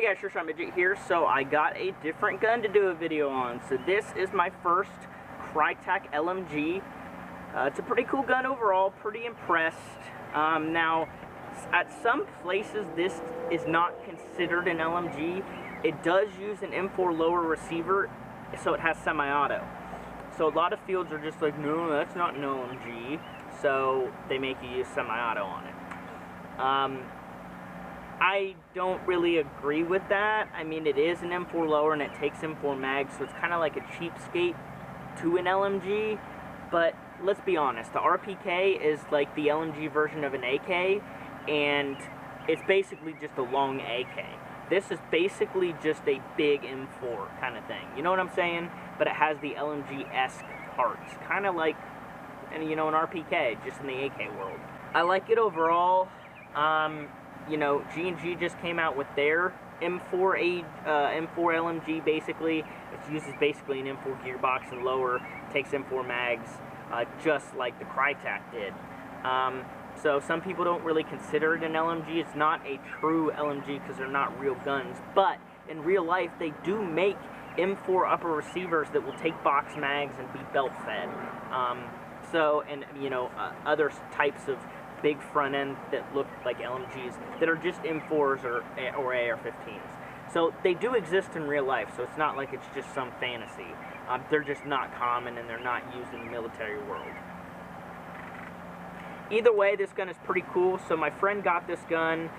Hey guys, Short Midget here. So I got a different gun to do a video on. So this is my first KRYTAC LMG. It's a pretty cool gun overall, pretty impressed. Now, at some places this is not considered an LMG. It does use an M4 lower receiver, so it has semi-auto. So a lot of fields are just like, no, that's not an LMG. So they make you use semi-auto on it. I don't really agree with that. I mean, it is an M4 lower and it takes M4 mags, so it's kind of like a cheapskate to an LMG. But let's be honest, the RPK is like the LMG version of an AK, and it's basically just a long AK. This is basically just a big M4 kind of thing. You know what I'm saying? But it has the LMG-esque parts, kind of like, and you know, an RPK, just in the AK world. I like it overall. You know, G&G just came out with their M4 LMG, basically. It uses basically an M4 gearbox and lower, takes M4 mags, just like the KRYTAC did. So some people don't really consider it an LMG. It's not a true LMG because they're not real guns. But in real life, they do make M4 upper receivers that will take box mags and be belt fed. And you know, other types of big front end that look like LMGs that are just M4s or AR-15s. So they do exist in real life, so it's not like it's just some fantasy. They're just not common and they're not used in the military world. Either way, this gun is pretty cool. So my friend got this gun.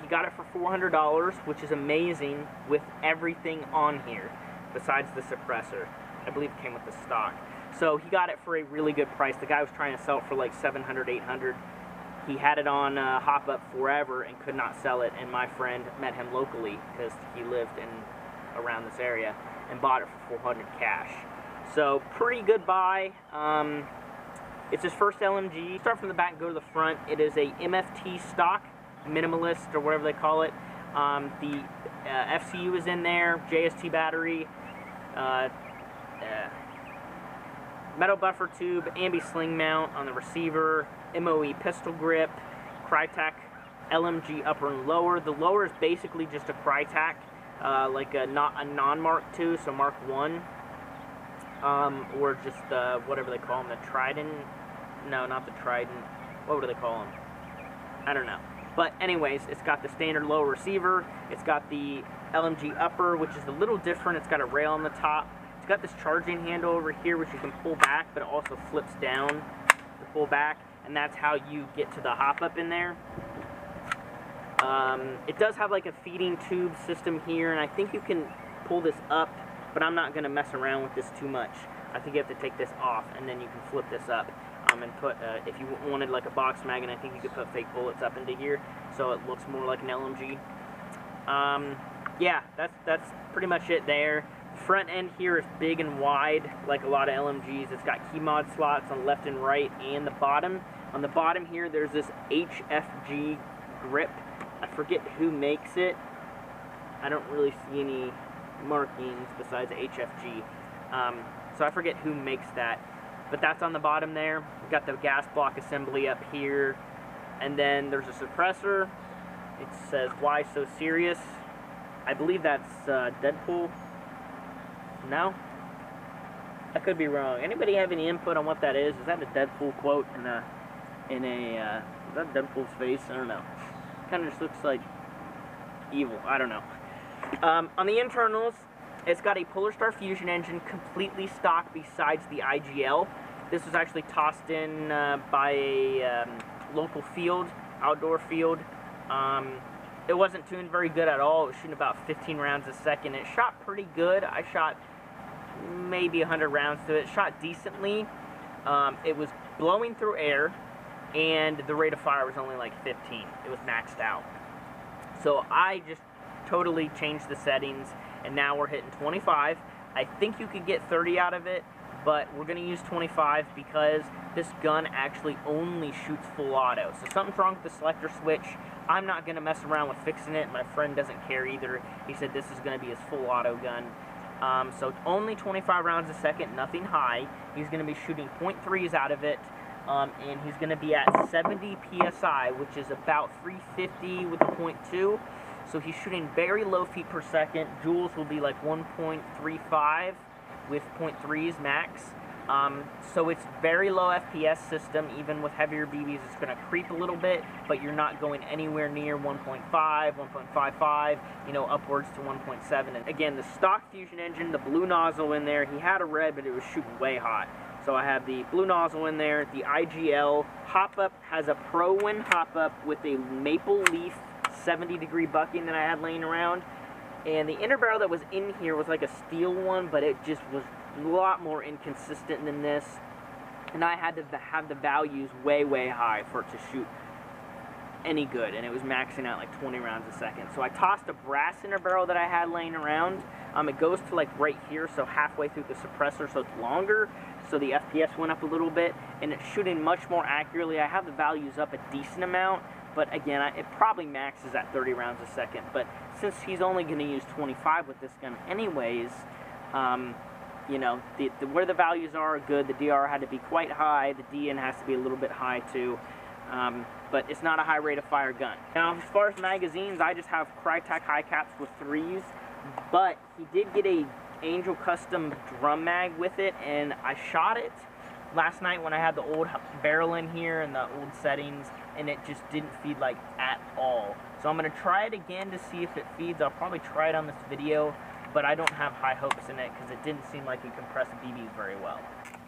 He got it for $400, which is amazing with everything on here besides the suppressor. I believe it came with the stock. So he got it for a really good price. The guy was trying to sell it for like $700, $800. He had it on Hop Up forever and could not sell it. And my friend met him locally because he lived around this area and bought it for $400 cash. So pretty good buy. It's his first LMG. Start from the back and go to the front. It is a MFT stock, minimalist or whatever they call it. The FCU is in there, JST battery. Metal buffer tube, ambi sling mount on the receiver, MOE pistol grip, KRYTAC LMG upper and lower. The lower is basically just a KRYTAC, like a non-Mark II, so Mark I, or just whatever they call them, the Trident. No, not the Trident. What do they call them? I don't know. But anyways, it's got the standard lower receiver. It's got the LMG upper, which is a little different. It's got a rail on the top. It's got this charging handle over here, which you can pull back, but it also flips down to pull back, and that's how you get to the hop up in there. It does have like a feeding tube system here, and I think you can pull this up, but I'm not going to mess around with this too much. I think you have to take this off, and then you can flip this up and put, if you wanted like a box mag, and I think you could put fake bullets up into here, so it looks more like an LMG. Yeah, that's pretty much it there. Front end here is big and wide, like a lot of LMGs. It's got key mod slots on left and right and the bottom. On the bottom here, there's this HFG grip. I forget who makes it. I don't really see any markings besides HFG. So I forget who makes that. But that's on the bottom there. We've got the gas block assembly up here. And then there's a suppressor. It says, "Why so serious?" I believe that's Deadpool. No? I could be wrong. Anybody have any input on what that is? Is that a Deadpool quote is that Deadpool's face? I don't know. Kind of just looks like evil. I don't know. On the internals, it's got a Polar Star Fusion engine, completely stock besides the IGL. This was actually tossed in by a local field, outdoor field. It wasn't tuned very good at all. It was shooting about 15 rounds a second. It shot pretty good. I shot maybe 100 rounds to it. It shot decently. It was blowing through air, and the rate of fire was only like 15. It was maxed out. So I just totally changed the settings, and now we're hitting 25. I think you could get 30 out of it, but we're going to use 25 because this gun actually only shoots full auto. So something's wrong with the selector switch. I'm not going to mess around with fixing it. My friend doesn't care either. He said this is going to be his full auto gun. So only 25 rounds a second, nothing high. He's going to be shooting .3s out of it. And he's going to be at 70 PSI, which is about 350 with a .2. So he's shooting very low feet per second. Joules will be like 1.35 with 0.3s max. So it's very low FPS system. Even with heavier BBs, it's going to creep a little bit, but you're not going anywhere near 1.5, 1.55, you know, upwards to 1.7. And again, the stock Fusion engine, the blue nozzle in there, he had a red, but it was shooting way hot. So I have the blue nozzle in there. The IGL hop-up has a ProWin hop-up with a maple leaf 70-degree bucking that I had laying around. And the inner barrel that was in here was like a steel one, but it just was a lot more inconsistent than this. And I had to have the values way, way high for it to shoot any good. And it was maxing out like 20 rounds a second. So I tossed a brass inner barrel that I had laying around. It goes to like right here, so halfway through the suppressor, so it's longer. So the FPS went up a little bit, and it's shooting much more accurately. I have the values up a decent amount, but again, it probably maxes at 30 rounds a second. But since he's only going to use 25 with this gun anyways, you know, where the values are good. The DR had to be quite high. The DN has to be a little bit high too. But it's not a high rate of fire gun. Now, as far as magazines, I just have KRYTAC high caps with 3s, but he did get a Angel Custom drum mag with it, and I shot it last night when I had the old barrel in here and the old settings, and it just didn't feed like at all. So I'm going to try it again to see if it feeds. I'll probably try it on this video, but I don't have high hopes in it because it didn't seem like it compressed BBs very well.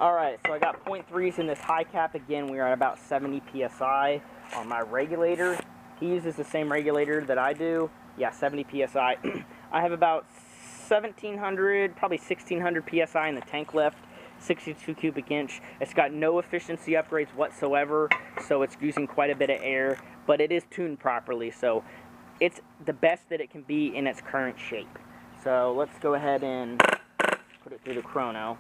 Alright, so I got 0.3s in this high cap. Again, we are at about 70 PSI on my regulator. He uses the same regulator that I do. Yeah, 70 PSI. I have about 1,700, probably 1,600 PSI in the tank left, 62 cubic inch. It's got no efficiency upgrades whatsoever, so it's using quite a bit of air, but it is tuned properly, so it's the best that it can be in its current shape. So let's go ahead and put it through the chrono.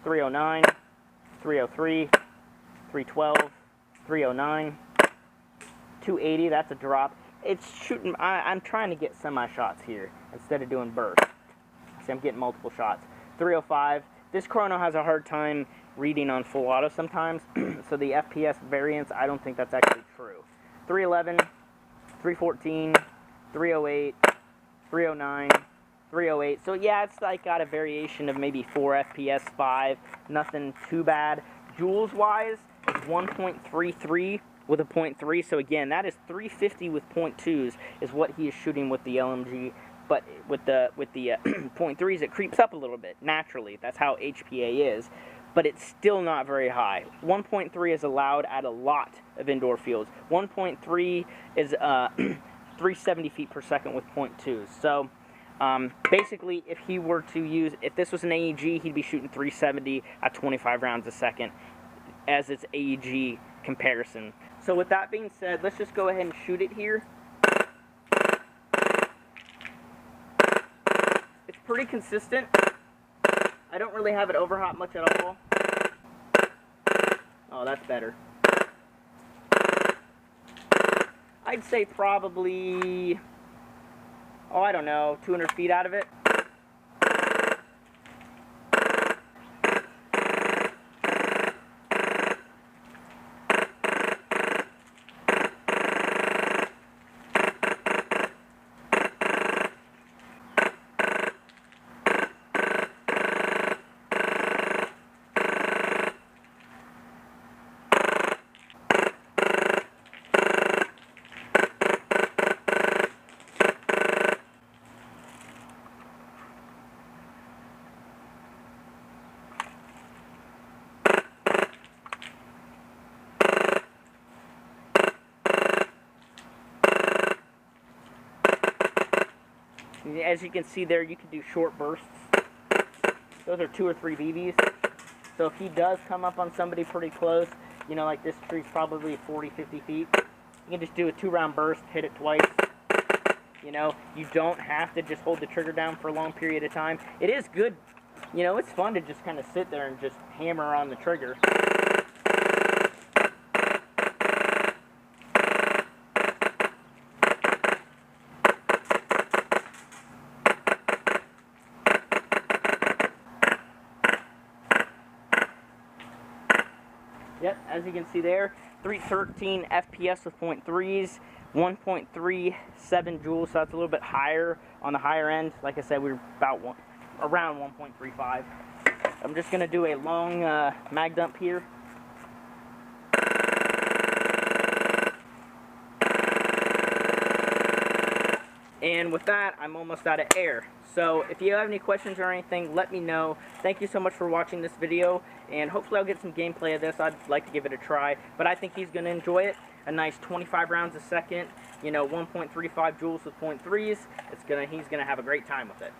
309, 303, 312, 309, 280, that's a drop. It's shooting, I'm trying to get semi-shots here instead of doing bursts. See, I'm getting multiple shots. 305, this chrono has a hard time reading on full auto sometimes, so the FPS variance, I don't think that's actually true. 311, 314, 308, 309, 308, so yeah, it's like got a variation of maybe 4 FPS, 5, nothing too bad. Joules-wise, it's 1.33 with a 0.3, so again, that is 350 with 0.2s is what he is shooting with the LMG, but with the 0.3s, it creeps up a little bit, naturally. That's how HPA is, but it's still not very high. 1.3 is allowed at a lot of indoor fields. 1.3 is 370 feet per second with 0.2s, so basically, if he were to use, if this was an AEG, he'd be shooting 370 at 25 rounds a second as its AEG comparison. So with that being said, let's just go ahead and shoot it here. It's pretty consistent. I don't really have it overhot much at all. Oh, that's better. I'd say probably, oh, I don't know, 200 feet out of it. As you can see there, you can do short bursts. Those are 2 or 3 BBs. So if he does come up on somebody pretty close, you know, like this tree's probably 40, 50 feet, you can just do a 2-round burst, hit it twice. You know, you don't have to just hold the trigger down for a long period of time. It is good, you know, it's fun to just kind of sit there and just hammer on the trigger. Yep, as you can see there, 313 FPS with 0.3s, 1.37 joules, so that's a little bit higher on the higher end. Like I said, we were about around 1.35. I'm just going to do a long mag dump here. And with that, I'm almost out of air. So if you have any questions or anything, let me know. Thank you so much for watching this video, and hopefully I'll get some gameplay of this. I'd like to give it a try, but I think he's going to enjoy it. A nice 25 rounds a second, you know, 1.35 joules with .3s. He's going to have a great time with it.